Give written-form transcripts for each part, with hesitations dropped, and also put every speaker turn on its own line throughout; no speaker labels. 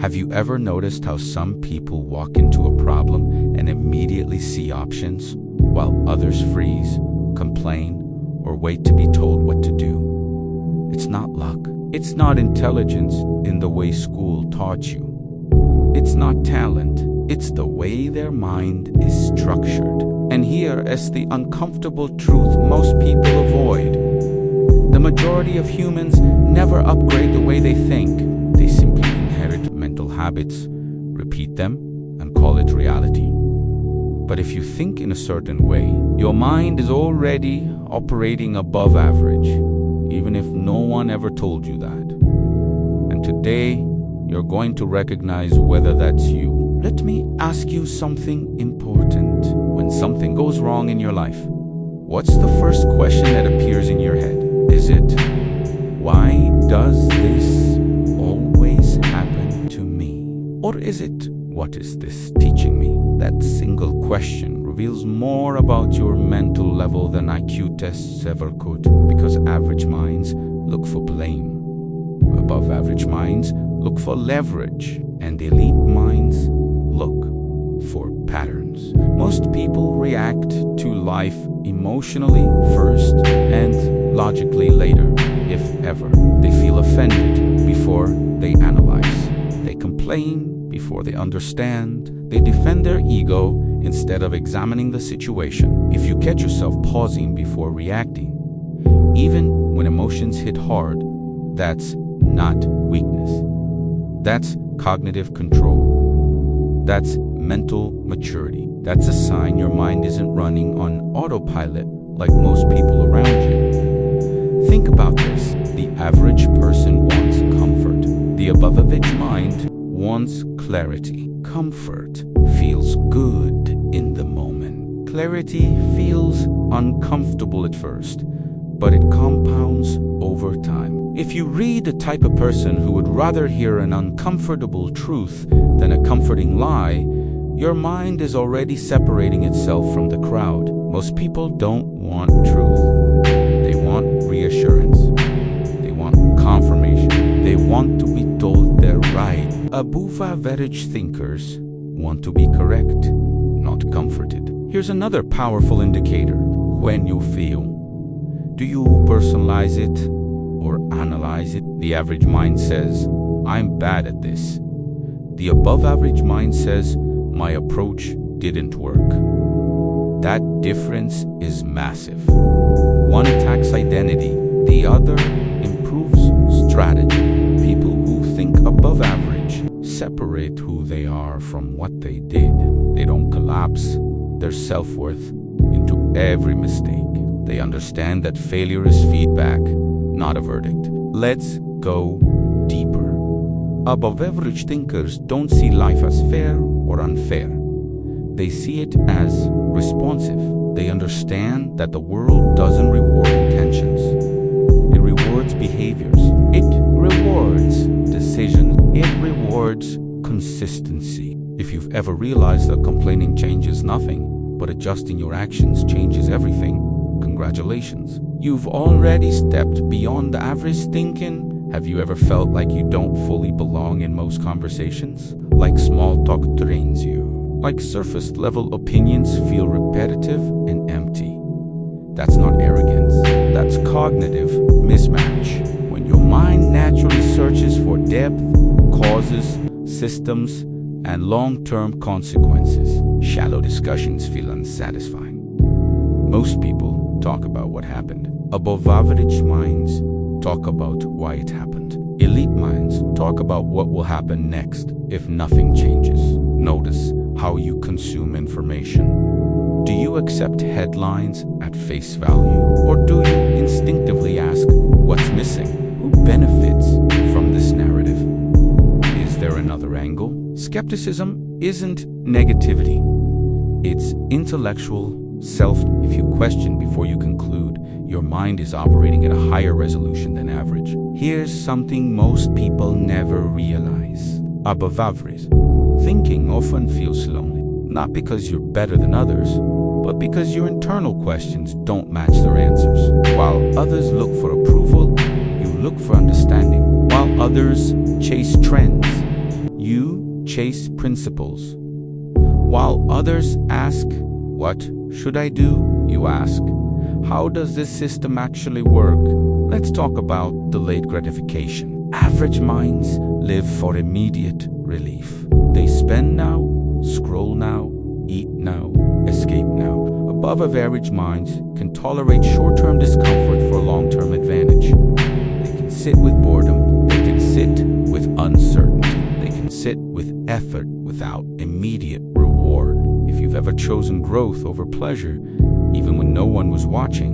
Have you ever noticed how some people walk into a problem and immediately see options, while others freeze, complain, or wait to be told what to do? It's not luck. It's not intelligence in the way school taught you. It's not talent. It's the way their mind is structured. And here is the uncomfortable truth most people avoid. The majority of humans never upgrade the way they think. They simply inherit mental habits, repeat them, and call it reality. But if you think in a certain way, your mind is already operating above average, even if no one ever told you that. And today, you're going to recognize whether that's you. Let me ask you something important. When something goes wrong in your life, what's the first question that appears in your head? Is it, why does this always happen to me? Or is it, what is this teaching me? That single question reveals more about your mental level than IQ tests ever could, because average minds look for blame. Above average minds look for leverage, and elite minds look for patterns. Most people react to life emotionally first and logically later, if ever. They feel offended before they analyze. They complain before they understand. They defend their ego instead of examining the situation. If you catch yourself pausing before reacting, even when emotions hit hard, that's not weakness. That's cognitive control. That's mental maturity. That's a sign your mind isn't running on autopilot like most people around you. Think about this. The average person wants comfort. The above average mind wants clarity. Comfort feels good in the moment. Clarity feels uncomfortable at first, but it compounds over time. If you read the type of person who would rather hear an uncomfortable truth than a comforting lie, your mind is already separating itself from the crowd. Most people don't want truth. They want reassurance. They want confirmation. They want to be told they're right. Above average thinkers want to be correct, not comforted. Here's another powerful indicator. When you feel, do you personalize it or analyze it? The average mind says, I'm bad at this. The above average mind says, my approach didn't work. That difference is massive. One attacks identity, the other improves strategy. People who think above average separate who they are from what they did. They don't collapse their self-worth into every mistake. They understand that failure is feedback, not a verdict. Let's go deeper. Above average thinkers don't see life as fair or unfair. They see it as responsive. They understand that the world doesn't reward intentions. It rewards behaviors. It rewards decisions. It rewards consistency. If you've ever realized that complaining changes nothing, but adjusting your actions changes everything, congratulations. You've already stepped beyond the average thinking. Have you ever felt like you don't fully belong in most conversations? Like small talk drains you. Like surface level opinions feel repetitive and empty. That's not arrogance. That's cognitive mismatch. When your mind naturally searches for depth, causes, systems, and long-term consequences, shallow discussions feel unsatisfying. Most people talk about what happened. Above average minds talk about why it happened. Elite minds talk about what will happen next if nothing changes. Notice how you consume information. Do you accept headlines at face value, or do you instinctively ask what's missing? Who benefits from this narrative? Is there another angle? Skepticism isn't negativity. It's intellectual self. If you question before you conclude, your mind is operating at a higher resolution than average. Here's something most people never realize. Above average thinking often feels lonely, not because you're better than others, but because your internal questions don't match their answers. While others look for approval, you look for understanding. While others chase trends, you chase principles. While others ask, "What should I do?" you ask, "How does this system actually work?" Let's talk about delayed gratification. Average minds live for immediate relief. They spend now, scroll now, eat now, escape now. Above average minds can tolerate short-term discomfort for long-term advantage. They can sit with boredom. They can sit with uncertainty. They can sit with effort without immediate reward. If you've ever chosen growth over pleasure, even when no one was watching,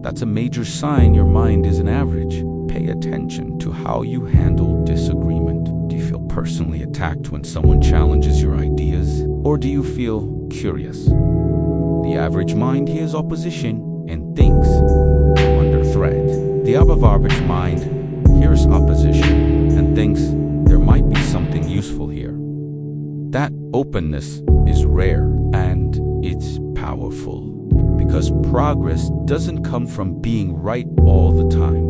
that's a major sign your mind isn't average. Pay attention to how you handle disagreement. Do you feel personally attacked when someone challenges your ideas? Or do you feel curious? The average mind hears opposition and thinks under threat. The above-average mind hears opposition and thinks there might be something useful here. That openness is rare and it's powerful, because progress doesn't come from being right all the time.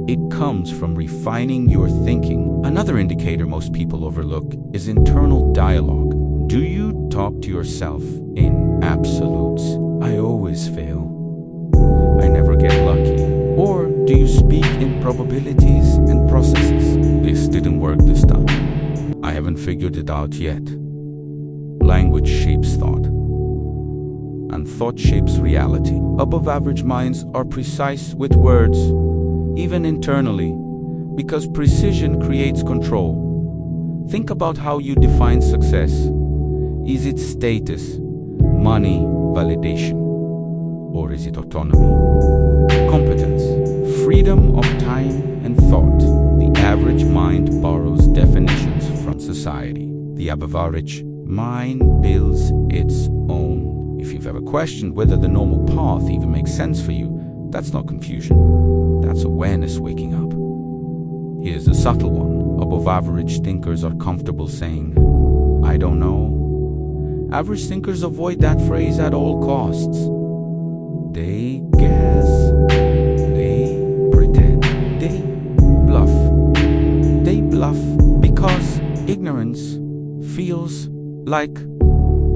It comes from refining your thinking. Another indicator most people overlook is internal dialogue. Do you talk to yourself in absolutes? I always fail. I never get lucky. Or do you speak in probabilities and processes? This didn't work this time. I haven't figured it out yet. Language shapes thought, and thought shapes reality. Above average minds are precise with words, even internally, because precision creates control. Think about how you define success. Is it status, money, validation? Or is it autonomy, competence, freedom of time and thought? The average mind borrows definitions from society. The above-average mind builds its own. If you've ever questioned whether the normal path even makes sense for you, that's not confusion. That's awareness waking up. Here's a subtle one. Above-average thinkers are comfortable saying, "I don't know." Average thinkers avoid that phrase at all costs. They guess, they pretend, they bluff. They bluff because ignorance feels like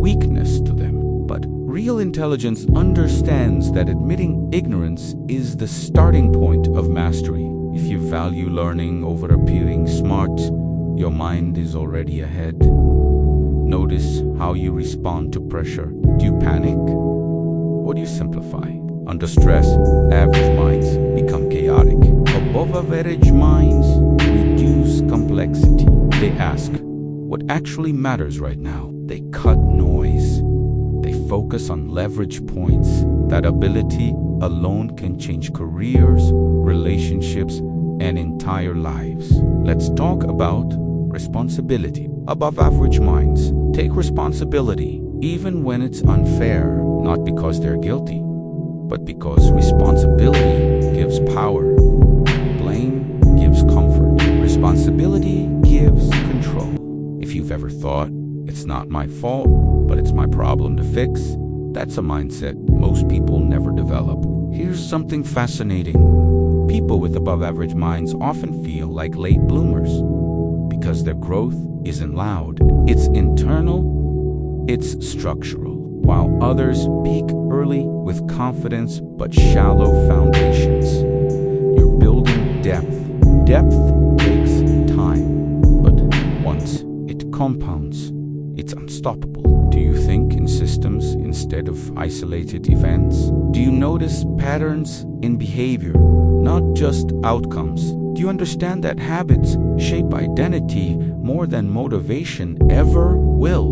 weakness to them. But real intelligence understands that admitting ignorance is the starting point of mastery. If you value learning over appearing smart, your mind is already ahead. Notice how you respond to pressure. Do you panic? Or do you simplify? Under stress, average minds become chaotic. Above average minds reduce complexity. They ask, what actually matters right now? They cut noise. They focus on leverage points. That ability alone can change careers, relationships, and entire lives. Let's talk about responsibility. Above average minds take responsibility even when it's unfair, not because they're guilty, but because responsibility gives power. Blame gives comfort. Responsibility gives control. If you've ever thought, "It's not my fault, but it's my problem to fix," that's a mindset most people never develop. Here's something fascinating. People with above average minds often feel like late bloomers because their growth isn't loud. It's internal, it's structural. While others peak early with confidence but shallow foundations. You're building depth. Depth takes time, but once it compounds, it's unstoppable. Do you think in systems instead of isolated events? Do you notice patterns in behavior, not just outcomes? Do you understand that habits shape identity more than motivation ever will?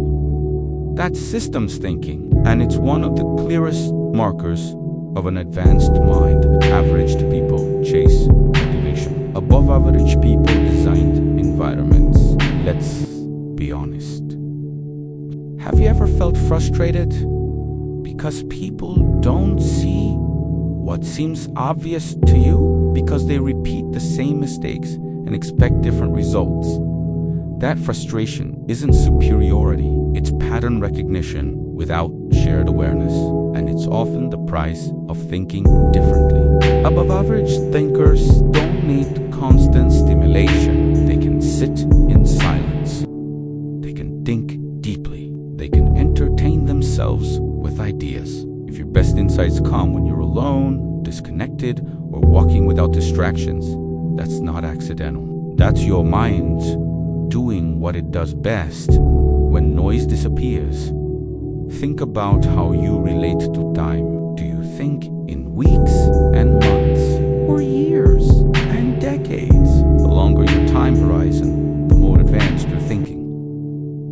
That's systems thinking, and it's one of the clearest markers of an advanced mind. Average people chase motivation. Above average people designed environments. Let's be honest. Have you ever felt frustrated because people don't see what seems obvious to you? Because they repeat the same mistakes and expect different results. That frustration isn't superiority, it's pattern recognition without shared awareness, and it's often the price of thinking differently. Above average thinkers don't need constant stimulation. They can sit in silence. They think deeply. They can entertain themselves with ideas. If your best insights come when you're alone, disconnected, or walking without distractions, that's not accidental. That's your mind doing what it does best when noise disappears. Think about how you relate to time. Do you think in weeks and months, or years and decades? The longer your time horizon, the more advanced your thinking.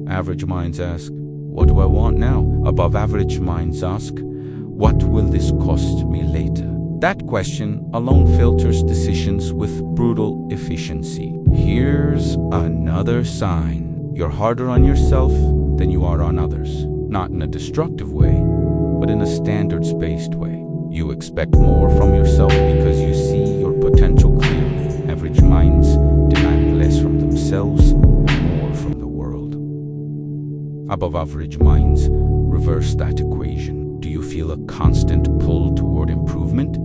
Average minds ask, what do I want now? Above average minds ask, what will this cost me later? That question alone filters decisions with brutal efficiency. Here's another sign. You're harder on yourself than you are on others. Not in a destructive way, but in a standards-based way. You expect more from yourself because you see your potential clearly. Average minds demand less from themselves and more from the world. Above average minds reverse that equation. Do you feel a constant pull toward improvement?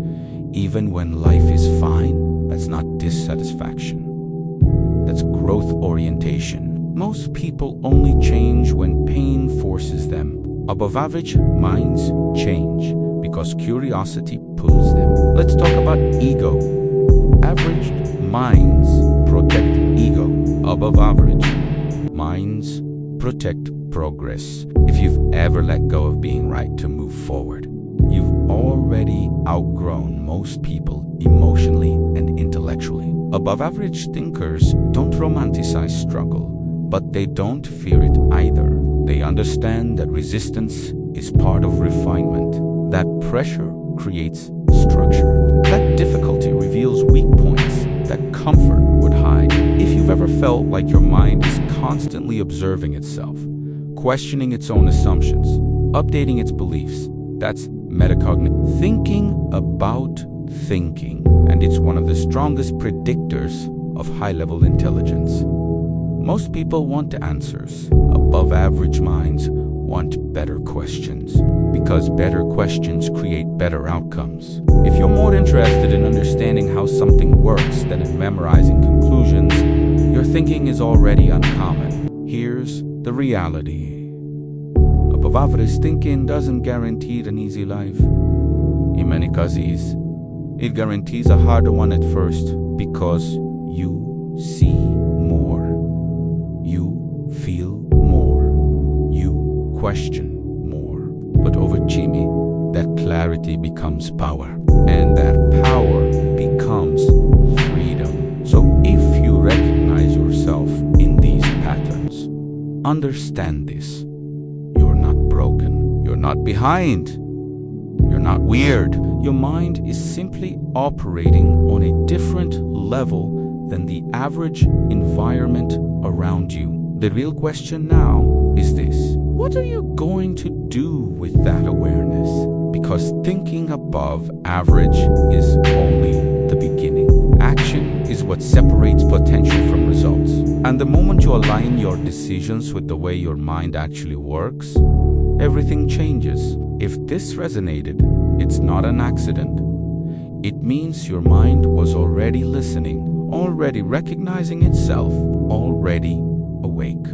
Even when life is fine? That's not dissatisfaction. That's growth orientation. Most people only change when pain forces them. Above average minds change because curiosity pulls them. Let's talk about ego. Average minds protect ego. Above average minds protect progress. If you've ever let go of being right to move forward, you've already outgrown most people emotionally and intellectually. Above average thinkers don't romanticize struggle, but they don't fear it either. They understand that resistance is part of refinement, that pressure creates structure, that difficulty reveals weak points, that comfort would hide. If you've ever felt like your mind is constantly observing itself, questioning its own assumptions, updating its beliefs, that's metacognition. Thinking about thinking, and it's one of the strongest predictors of high-level intelligence. Most people want answers. Above average minds want better questions, because better questions create better outcomes. If you're more interested in understanding how something works than in memorizing conclusions, your thinking is already uncommon. Here's the reality. Above average thinking doesn't guarantee an easy life. In many cases, it guarantees a harder one at first because you see more, you feel more, you question more. But over Jimmy, that clarity becomes power, and that power becomes freedom. So if you recognize yourself in these patterns, understand this. You're not broken. You're not behind. You're not weird. Your mind is simply operating on a different level than the average environment around you. The real question now is this: what are you going to do with that awareness? Because thinking above average is only the beginning. Action is what separates potential from results. And the moment you align your decisions with the way your mind actually works, everything changes. If this resonated, it's not an accident. It means your mind was already listening, already recognizing itself, already awake.